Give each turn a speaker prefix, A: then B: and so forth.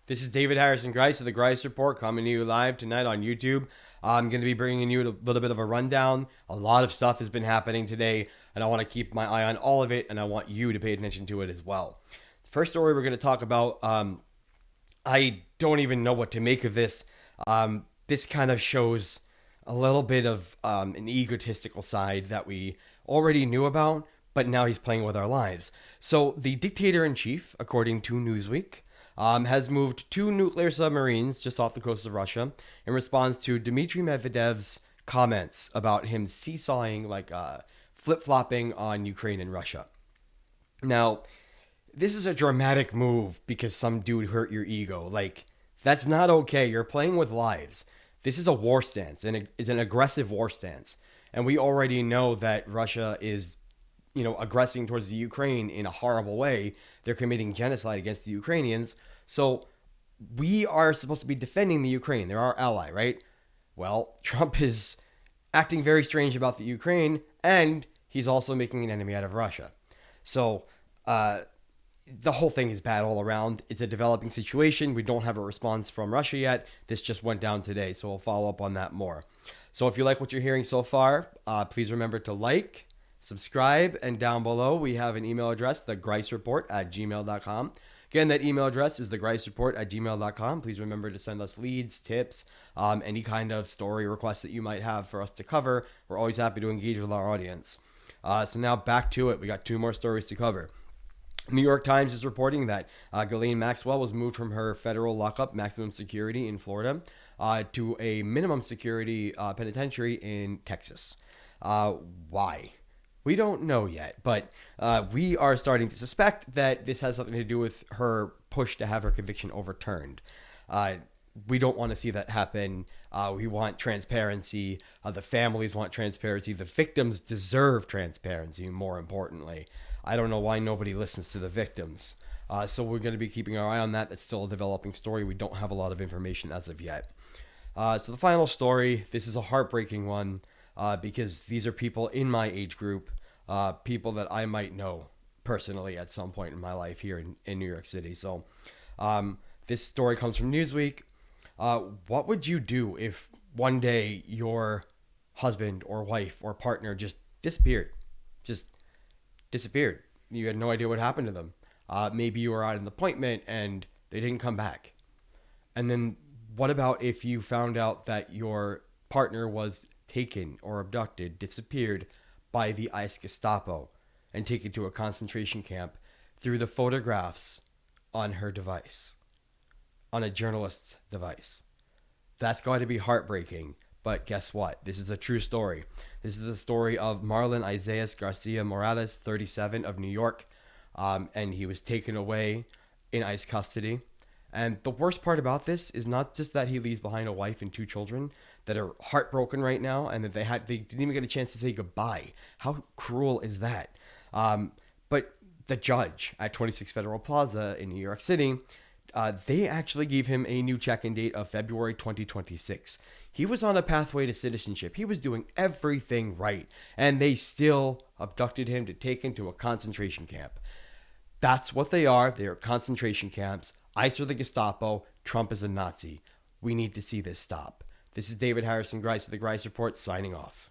A: This is David Harrison Greis of the Greis Report coming to you live tonight on YouTube. I'm going to be bringing you a little bit of a rundown. A lot of stuff has been happening today, and I want to keep my eye on all of it, and I want you to pay attention to it as well. The first story we're going to talk about, I don't even know what to make of this. This kind of shows a little bit of an egotistical side that we already knew about, but now he's playing with our lives. So the Dictator-in-Chief, according to Newsweek, has moved 2 nuclear submarines just off the coast of Russia in response to Dmitry Medvedev's comments about him seesawing, flip-flopping on Ukraine and Russia. Now, this is a dramatic move because some dude hurt your ego. That's not okay. You're playing with lives. This is a war stance, and it's an aggressive war stance. And we already know that Russia is aggressing towards the Ukraine in a horrible way. They're committing genocide against the Ukrainians. So we are supposed to be defending the Ukraine. They're our ally, right? Well, Trump is acting very strange about the Ukraine, and he's also making an enemy out of Russia. So the whole thing is bad all around. It's a developing situation. We don't have a response from Russia yet. This just went down today, so we'll follow up on that more. So if you like what you're hearing so far, please remember to like, subscribe, and down below we have an email address, thegreisreport@gmail.com. Again, that email address is thegreisreport@gmail.com. Please remember to send us leads, tips, any kind of story requests that you might have for us to cover. We're always happy to engage with our audience. So now back to it. We got 2 more stories to cover. New York Times is reporting that Ghislaine Maxwell was moved from her federal lockup, Maximum Security in Florida, to a minimum security penitentiary in Texas. Why? We don't know yet, but we are starting to suspect that this has something to do with her push to have her conviction overturned. We don't want to see that happen. We want transparency. The families want transparency. The victims deserve transparency, more importantly. I don't know why nobody listens to the victims. So we're going to be keeping our eye on that. It's still a developing story. We don't have a lot of information as of yet. So the final story, this is a heartbreaking one because these are people in my age group, people that I might know personally at some point in my life here in New York City. So this story comes from Newsweek. What would you do if one day your husband or wife or partner just disappeared? Just disappeared. You had no idea what happened to them. Maybe you were at an appointment and they didn't come back. And then what about if you found out that your partner was taken or abducted, disappeared by the ICE Gestapo and taken to a concentration camp through the photographs on her device, on a journalist's device? That's going to be heartbreaking. But guess what? This is a true story. This is the story of Marlon Isaias Garcia Morales, 37, of New York. And he was taken away in ICE custody. And the worst part about this is not just that he leaves behind a wife and 2 children that are heartbroken right now and that they didn't even get a chance to say goodbye. How cruel is that? But the judge at 26 Federal Plaza in New York City, they actually gave him a new check-in date of February 2026. He was on a pathway to citizenship. He was doing everything right. And they still abducted him to take him to a concentration camp. That's what they are. They are concentration camps. ICE are the Gestapo. Trump is a Nazi. We need to see this stop. This is David Harrison Greis of the Greis Report signing off.